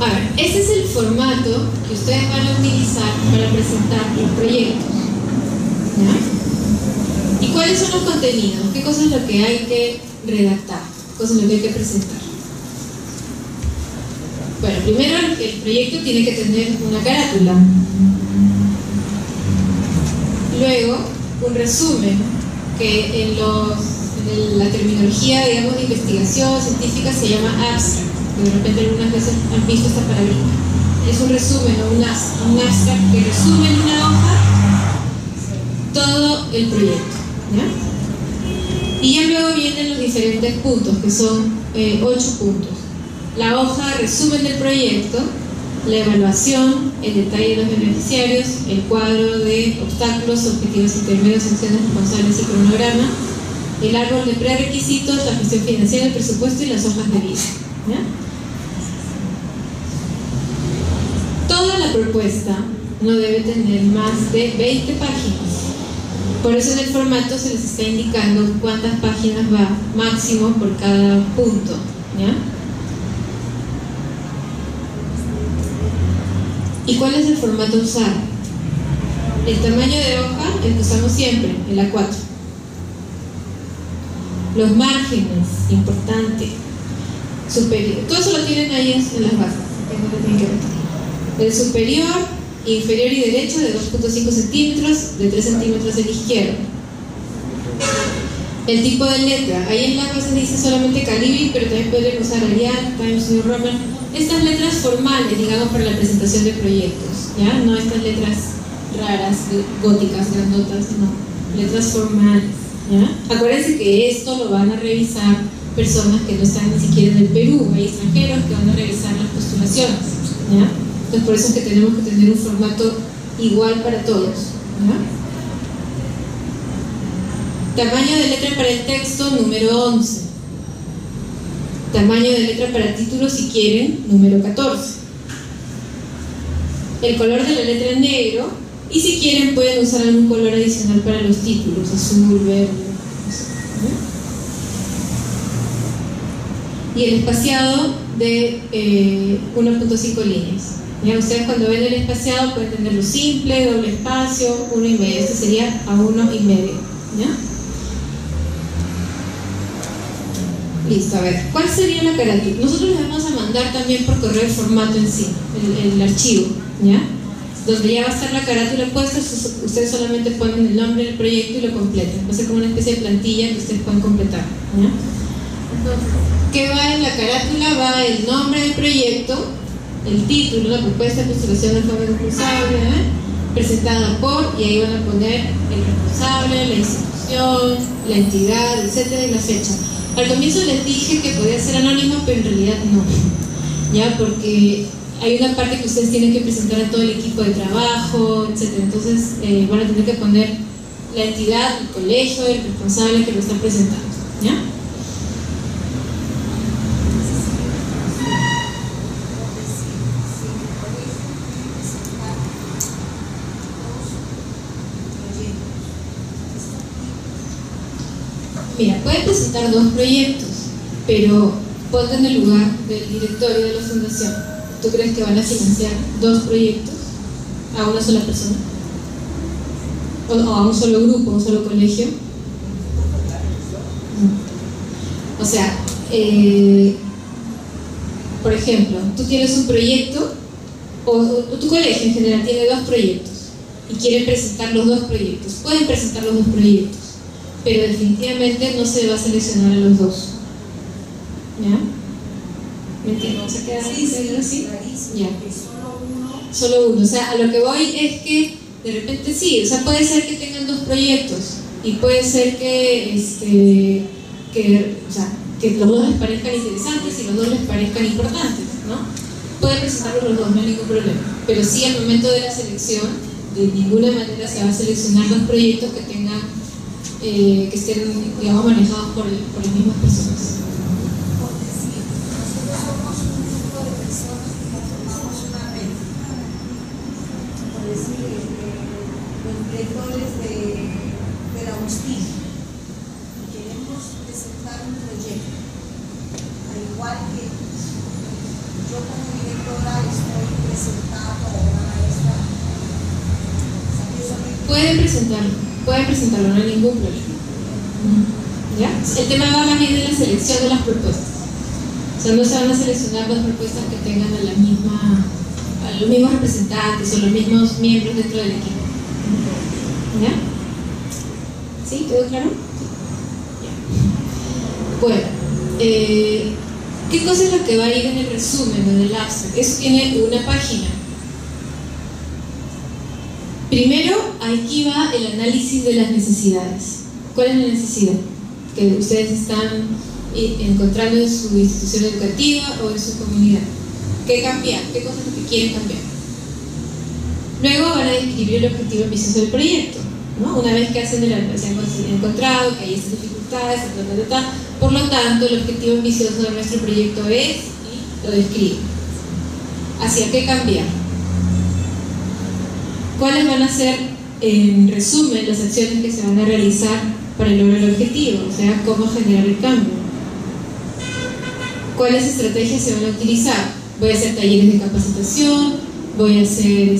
A ver, este es el formato que ustedes van a utilizar para presentar los proyectos. ¿Ya? ¿Y cuáles son los contenidos? ¿Qué cosas es lo que hay que redactar? ¿Qué cosas es lo que hay que presentar? Bueno, primero el proyecto tiene que tener una carátula. Luego, un resumen, que en la terminología, digamos, de investigación científica se llama abstract, que de repente algunas veces han visto esta palabrita. Es un resumen o un abstract que resume en una hoja todo el proyecto, ¿ya? Y ya luego vienen los diferentes puntos, que son 8 puntos. La hoja resumen del proyecto, la evaluación, el detalle de los beneficiarios, el cuadro de obstáculos, objetivos intermedios, acciones responsables y cronograma, el árbol de prerequisitos, la gestión financiera, el presupuesto y las hojas de vida. ¿Ya? Toda la propuesta no debe tener más de 20 páginas. Por eso en el formato se les está indicando cuántas páginas va máximo por cada punto. ¿Ya? ¿Y cuál es el formato a usar? El tamaño de hoja, el que usamos siempre, el A4. Los márgenes, importante. Superior. Todo eso lo tienen ahí en las bases. El superior, inferior y derecho de 2.5 centímetros, de 3 centímetros el izquierdo. El tipo de letra, ahí en las bases dice solamente Calibri, pero también pueden usar Arial, Times New Roman. Estas letras formales, digamos, para la presentación de proyectos, ¿ya? No estas letras raras, góticas, grandotas, no. Letras formales, ¿ya? Acuérdense que esto lo van a revisar personas que no están ni siquiera en el Perú, hay extranjeros que van a revisar las postulaciones, ¿ya? Entonces por eso es que tenemos que tener un formato igual para todos, ¿ya? Tamaño de letra para el texto, número 11. Tamaño de letra para título, si quieren, número 14. El color de la letra es negro, y si quieren pueden usar algún color adicional para los títulos, azul, verde. Y el espaciado de 1.5 líneas. ¿Ya? Ustedes cuando ven el espaciado pueden tenerlo simple, doble espacio, 1,5. Este sería a 1,5. ¿Ya? Listo, a ver, ¿cuál sería la carátula? Nosotros les vamos a mandar también por correo el formato en sí, el archivo, ¿ya? Donde ya va a estar la carátula puesta, ustedes solamente ponen el nombre del proyecto y lo completan. Va a ser como una especie de plantilla que ustedes pueden completar, ¿ya? Entonces, ¿qué va en la carátula? Va el nombre del proyecto, el título, la propuesta de postulación del joven concursable, presentada por, y ahí van a poner el responsable, la institución, la entidad, etcétera, y la fecha. Al comienzo les dije que podía ser anónimo, pero en realidad no, ¿ya? Porque hay una parte que ustedes tienen que presentar a todo el equipo de trabajo, etcétera. Entonces van a tener que poner la entidad, el colegio, el responsable que lo está presentando, ¿ya? Mira, pueden presentar 2 proyectos, pero ponte en el lugar del directorio de la fundación. ¿Tú crees que van a financiar 2 proyectos a una sola persona? ¿O a un solo grupo, a un solo colegio? O sea, por ejemplo, tú tienes un proyecto, o tu colegio en general tiene 2 proyectos y quieren presentar los 2 proyectos. Pueden presentar los 2 proyectos, pero definitivamente no se va a seleccionar a los 2. ¿Ya? ¿Me entiendes? ¿Se queda así? Ya. Solo uno. O sea, a lo que voy es que de repente sí, o sea, puede ser que tengan 2 proyectos y puede ser que los 2 les parezcan interesantes y los 2 les parezcan importantes, ¿no? Pueden presentarlos los 2, no hay ningún problema. Pero sí, al momento de la selección, de ninguna manera se va a seleccionar 2 proyectos que tengan que estén, digamos, manejados por las mismas personas. Porque sí, nosotros somos un grupo de personas que conformamos una red. Por decir, los directores de la USTIF. Y queremos presentar un proyecto. Al igual que yo como directora presentado o una maestra. Pueden presentarlo, no hay ningún problema. ¿Ya? El tema va más bien de la selección de las propuestas. O sea, no se van a seleccionar las propuestas que tengan a los mismos representantes o los mismos miembros dentro del equipo. ¿Ya? ¿Sí? ¿Quedó claro? Ya. Bueno, ¿qué cosa es lo que va a ir en el resumen, en el abstract? Eso tiene una página. Primero, aquí va el análisis de las necesidades. ¿Cuál es la necesidad que ustedes están encontrando en su institución educativa o en su comunidad? ¿Qué cambiar? ¿Qué cosas es lo que quieren cambiar? Luego van a describir el objetivo ambicioso del proyecto, ¿no? Una vez que se han encontrado que hay estas dificultades, por lo tanto, el objetivo ambicioso de nuestro proyecto es, y lo describe. ¿Hacia qué cambiar? ¿Cuáles van a ser, en resumen, las acciones que se van a realizar para lograr el objetivo? O sea, cómo generar el cambio. ¿Cuáles estrategias se van a utilizar? Voy a hacer talleres de capacitación, voy a hacer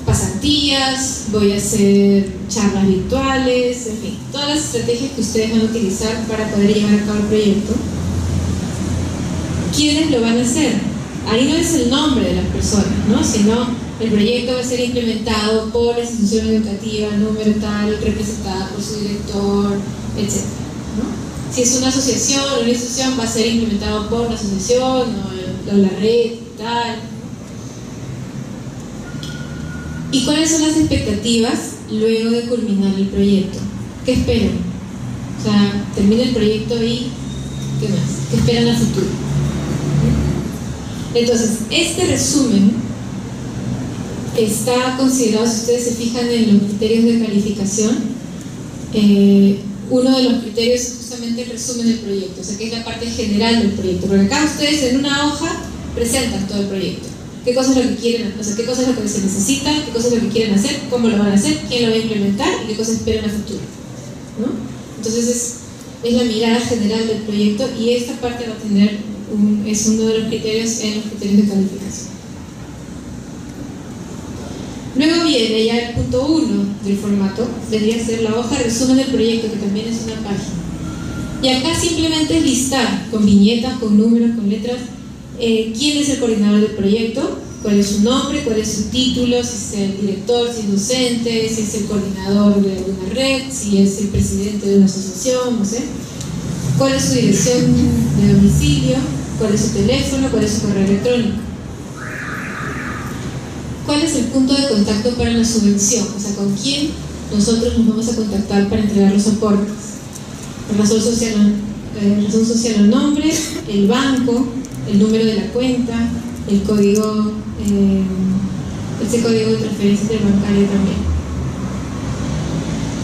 pasantías, voy a hacer charlas virtuales, en fin, todas las estrategias que ustedes van a utilizar para poder llevar a cabo el proyecto. ¿Quiénes lo van a hacer? Ahí no es el nombre de las personas, ¿no? Sino el proyecto va a ser implementado por la institución educativa, número tal, representada por su director, etc., ¿no? Si es una asociación o una institución, va a ser implementado por la asociación o la red, tal. ¿Y cuáles son las expectativas luego de culminar el proyecto? ¿Qué esperan? O sea, termina el proyecto y ¿qué más? ¿Qué esperan a futuro? Entonces, este resumen está considerado, si ustedes se fijan en los criterios de calificación, uno de los criterios es justamente el resumen del proyecto, o sea, que es la parte general del proyecto, porque acá ustedes en una hoja presentan todo el proyecto, qué cosas es lo que quieren, o sea, qué cosas es lo que se necesita, qué cosas es lo que quieren hacer, cómo lo van a hacer, quién lo va a implementar y qué cosas esperan a futuro, ¿no? Entonces es la mirada general del proyecto y esta parte va a tener es uno de los criterios en los criterios de calificación. Luego viene ya el punto 1 del formato, debería ser la hoja de resumen del proyecto, que también es una página. Y acá simplemente es listar con viñetas, con números, con letras, quién es el coordinador del proyecto, cuál es su nombre, cuál es su título, si es el director, si es docente, si es el coordinador de una red, si es el presidente de una asociación, no sé. Cuál es su dirección de domicilio, cuál es su teléfono, cuál es su correo electrónico. ¿Cuál es el punto de contacto para la subvención? O sea, ¿con quién nosotros nos vamos a contactar para entregar los aportes? La razón social o nombre, el banco, el número de la cuenta, el código, ese código de transferencia interbancaria también.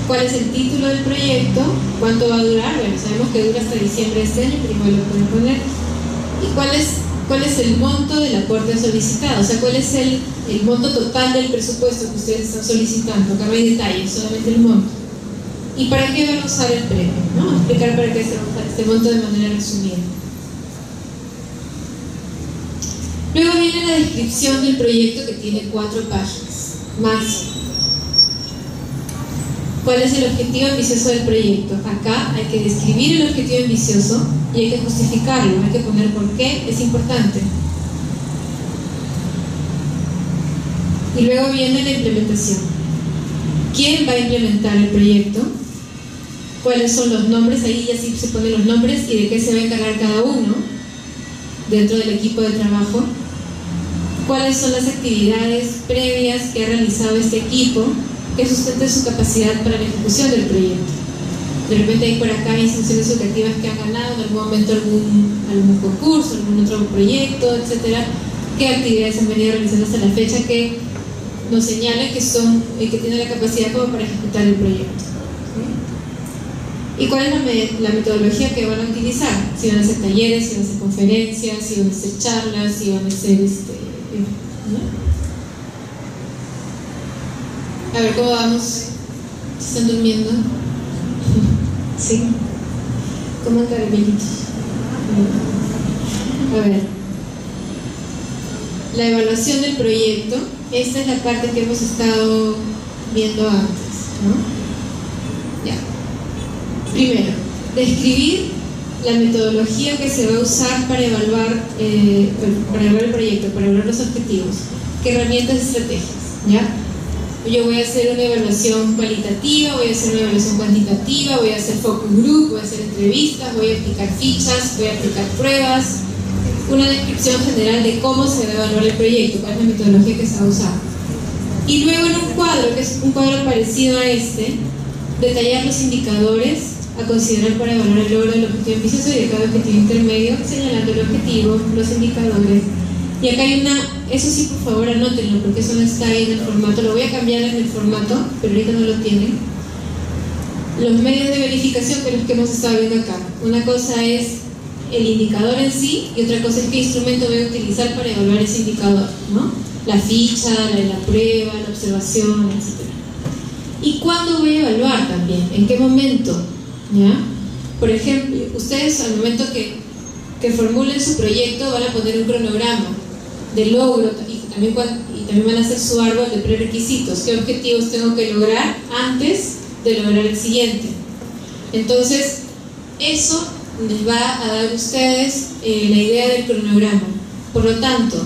¿Cuál es el título del proyecto? ¿Cuánto va a durar? Bueno, sabemos que dura hasta diciembre de este año, pero igual lo pueden poner. ¿Y cuál es el monto del aporte solicitado? O sea, ¿cuál es el monto total del presupuesto que ustedes están solicitando? Acá no hay detalles, solamente el monto. ¿Y para qué van a usar el premio? ¿No? Vamos a explicar para qué se va a usar este monto de manera resumida. Luego viene la descripción del proyecto, que tiene 4 páginas máximo. ¿Cuál es el objetivo ambicioso del proyecto? Acá hay que describir el objetivo ambicioso y hay que justificarlo, hay que poner por qué es importante. Y luego viene la implementación. ¿Quién va a implementar el proyecto? ¿Cuáles son los nombres? Ahí ya sí se ponen los nombres y de qué se va a encargar cada uno dentro del equipo de trabajo. ¿Cuáles son las actividades previas que ha realizado este equipo que sustenten su capacidad para la ejecución del proyecto? De repente hay por acá instituciones educativas que han ganado en algún momento algún concurso, algún otro proyecto, etcétera. ¿Qué actividades han venido realizando hasta la fecha que nos señalan que tienen la capacidad como para ejecutar el proyecto? ¿Sí? ¿Y cuál es la metodología que van a utilizar? Si van a hacer talleres, si van a hacer conferencias, si van a hacer charlas, si van a hacer ¿no? A ver, ¿cómo vamos? ¿Están durmiendo? ¿Sí? ¿Cómo caramellitos? A ver. la evaluación del proyecto. Esta es la parte que hemos estado viendo antes, ¿no? Ya. Primero, describir la metodología que se va a usar para evaluar el proyecto, para evaluar los objetivos. ¿Qué herramientas y estrategias? ¿Ya? Yo voy a hacer una evaluación cualitativa, voy a hacer una evaluación cuantitativa, voy a hacer focus group, voy a hacer entrevistas, voy a aplicar fichas, voy a aplicar pruebas, una descripción general de cómo se va a evaluar el proyecto, cuál es la metodología que se va a usar. Y luego en un cuadro, que es un cuadro parecido a este, detallar los indicadores a considerar para evaluar el logro del objetivo ambicioso y de cada objetivo intermedio, señalando el objetivo, los indicadores. Y acá hay eso sí, por favor anótenlo, porque eso no está ahí en el formato. Lo voy a cambiar en el formato, pero ahorita no lo tienen. Los medios de verificación de los que hemos estado viendo acá. Una cosa es el indicador en sí y otra cosa es qué instrumento voy a utilizar para evaluar ese indicador, ¿no? La ficha, la prueba, la observación, etc. ¿Y cuándo voy a evaluar también? ¿En qué momento? ¿Ya? Por ejemplo, ustedes al momento que formulen su proyecto van a poner un cronograma de logro y también van a hacer su árbol de prerequisitos. ¿Qué objetivos tengo que lograr antes de lograr el siguiente? Entonces, eso les va a dar a ustedes la idea del cronograma. Por lo tanto,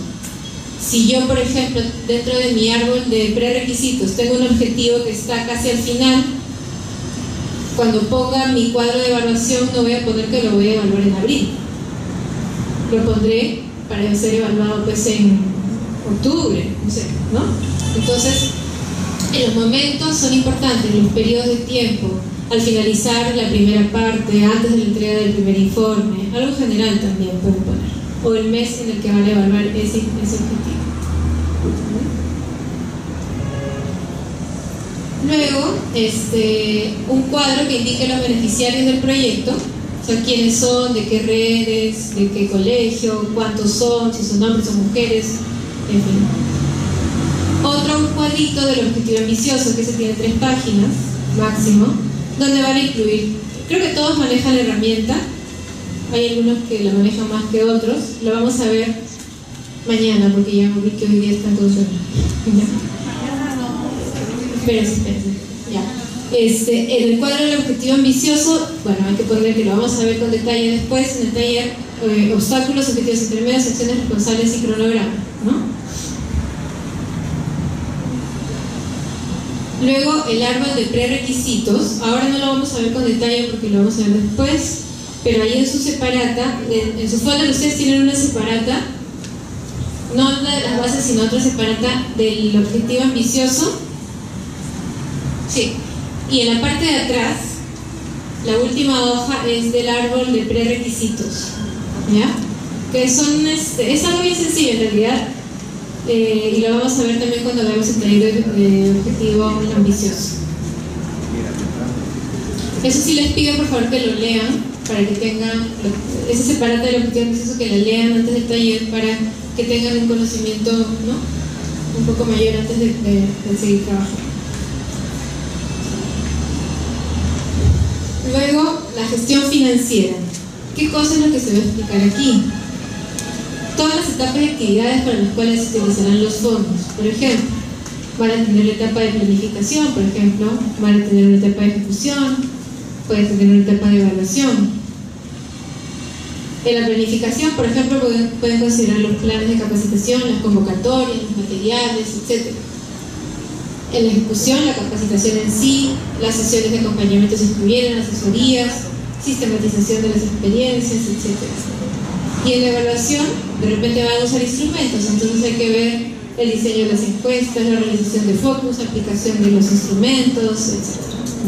si yo, por ejemplo, dentro de mi árbol de prerequisitos tengo un objetivo que está casi al final, cuando ponga mi cuadro de evaluación no voy a poner que lo voy a evaluar en abril. Lo pondré para ser evaluado pues en octubre, no sé, ¿no? Entonces, los momentos son importantes, los periodos de tiempo, al finalizar la primera parte, antes de la entrega del primer informe, algo general también pueden poner, o el mes en el que van a evaluar ese objetivo. Luego, un cuadro que indique los beneficiarios del proyecto, o sea, quiénes son, de qué redes, de qué colegio, cuántos son, si son hombres o mujeres, en fin. Un cuadrito del objetivo ambicioso, que se tiene 3 páginas máximo, donde van a incluir, creo que todos manejan la herramienta, hay algunos que la manejan más que otros, lo vamos a ver mañana, porque ya vi que hoy día están con sueño. Espérense, ya. En el cuadro del objetivo ambicioso, bueno, hay que poner que lo vamos a ver con detalle después en el taller, obstáculos, objetivos intermedios, acciones responsables y cronograma, ¿no? Luego el árbol de prerequisitos, ahora no lo vamos a ver con detalle porque lo vamos a ver después, pero ahí en su separata, en su folder ustedes tienen una separata, no la de las bases sino otra separata del objetivo ambicioso. Sí, y en la parte de atrás, la última hoja es del árbol de prerequisitos, ¿ya? Que son, es algo bien sencillo en realidad, y lo vamos a ver también cuando veamos el taller de objetivo ambicioso. Eso sí les pido por favor que lo lean, para que tengan, ese separata del objetivo ambicioso, que lo lean antes del taller para que tengan un conocimiento, ¿no?, un poco mayor antes de seguir trabajando. Luego, la gestión financiera. ¿Qué cosa es lo que se va a explicar aquí? Todas las etapas y actividades para las cuales se utilizarán los fondos. Por ejemplo, van a tener la etapa de planificación, por ejemplo, van a tener una etapa de ejecución, pueden tener una etapa de evaluación. En la planificación, por ejemplo, pueden considerar los planes de capacitación, las convocatorias, los materiales, etc. En la ejecución, la capacitación en sí, las sesiones de acompañamiento si estuvieran, asesorías, sistematización de las experiencias, etc. Y en la evaluación, de repente van a usar instrumentos, entonces hay que ver el diseño de las encuestas, la realización de focus, aplicación de los instrumentos, etc.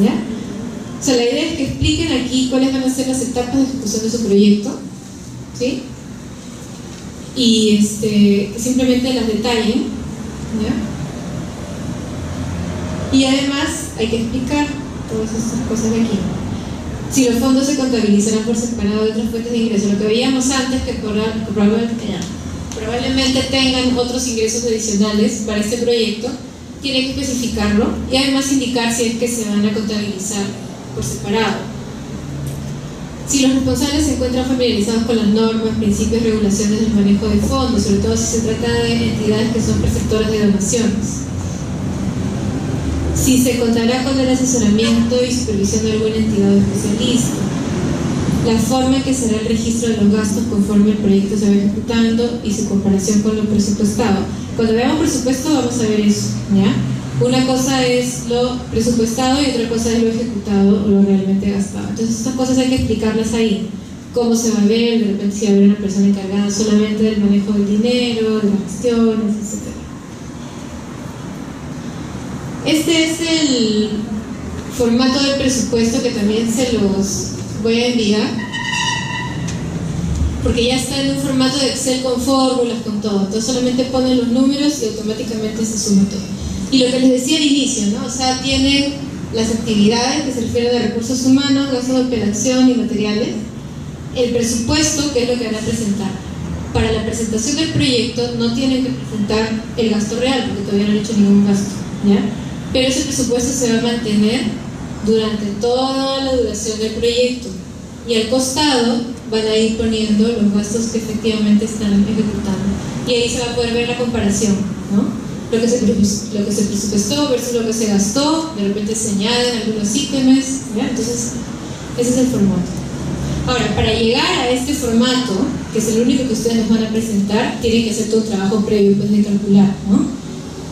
¿Ya? O sea, la idea es que expliquen aquí cuáles van a ser las etapas de ejecución de su proyecto, ¿sí? Y que simplemente las detallen, ¿ya? Y además hay que explicar todas estas cosas de aquí. Si los fondos se contabilizarán por separado de otras fuentes de ingresos, lo que veíamos antes, que probablemente tengan otros ingresos adicionales para este proyecto, tiene que especificarlo y además indicar si es que se van a contabilizar por separado. Si los responsables se encuentran familiarizados con las normas, principios y regulaciones del manejo de fondos, sobre todo si se trata de entidades que son preceptoras de donaciones. Si se contará con el asesoramiento y supervisión de alguna entidad o especialista. La forma en que será el registro de los gastos conforme el proyecto se va ejecutando y su comparación con lo presupuestado. Cuando veamos presupuesto vamos a ver eso, ¿ya? Una cosa es lo presupuestado y otra cosa es lo ejecutado o lo realmente gastado. Entonces estas cosas hay que explicarlas ahí. Cómo se va a ver, de repente si va a haber una persona encargada solamente del manejo del dinero, de las gestiones, etc. Este es el formato del presupuesto que también se los voy a enviar, porque ya está en un formato de Excel con fórmulas, con todo. Entonces solamente ponen los números y automáticamente se suma todo. Y lo que les decía al inicio, ¿no? O sea, tienen las actividades que se refieren a recursos humanos, gastos de operación y materiales, el presupuesto, que es lo que van a presentar. Para la presentación del proyecto no tienen que presentar el gasto real, porque todavía no han hecho ningún gasto, ¿ya? Pero ese presupuesto se va a mantener durante toda la duración del proyecto. Y al costado van a ir poniendo los gastos que efectivamente están ejecutando. Y ahí se va a poder ver la comparación, ¿no? Lo que se presupuestó versus lo que se gastó, de repente se añaden algunos ítems, ¿ya? Entonces, ese es el formato. Ahora, para llegar a este formato, que es el único que ustedes nos van a presentar, tienen que hacer todo un trabajo previo pues, de calcular, ¿no?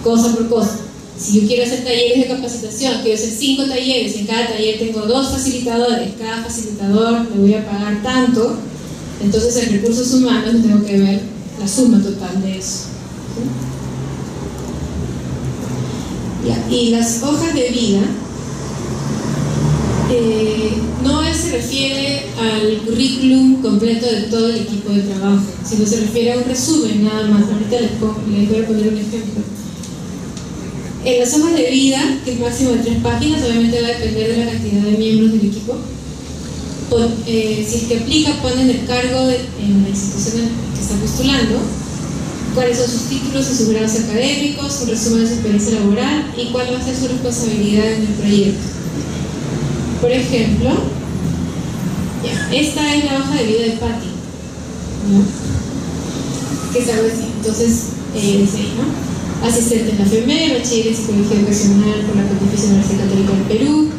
Cosa por cosa. Si yo quiero hacer talleres de capacitación, quiero hacer 5 talleres, en cada taller tengo 2 facilitadores, cada facilitador me voy a pagar tanto, entonces en recursos humanos tengo que ver la suma total de eso. ¿Sí? Y las hojas de vida no se refiere al currículum completo de todo el equipo de trabajo, sino se refiere a un resumen nada más. Ahorita les voy a poner un ejemplo. En las hojas de vida, que es máximo de 3 páginas, obviamente va a depender de la cantidad de miembros del equipo. Si es que aplica, ponen el cargo en la institución en que está postulando, cuáles son sus títulos y sus grados académicos, un resumen de su experiencia laboral y cuál va a ser su responsabilidad en el proyecto. Por ejemplo, esta es la hoja de vida de Patti, ¿no? Que es algo así. Entonces, dice ahí, ¿no? Asistente en la FEME, bachiller en psicología educacional por la Pontificia Universidad Católica del Perú,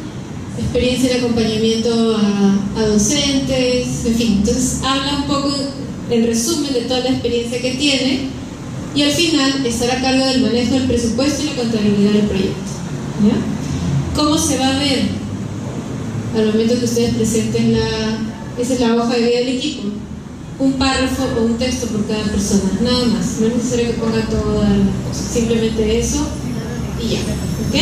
experiencia en acompañamiento a docentes, en fin. Entonces, habla un poco en resumen de toda la experiencia que tiene. Y al final estará a cargo del manejo del presupuesto y la contabilidad del proyecto, ¿ya? ¿Cómo se va a ver al momento que ustedes presenten esa es la hoja de vida del equipo? Un párrafo o un texto por cada persona, nada más. No es necesario que ponga todas las cosas, simplemente eso y ya, ¿ok?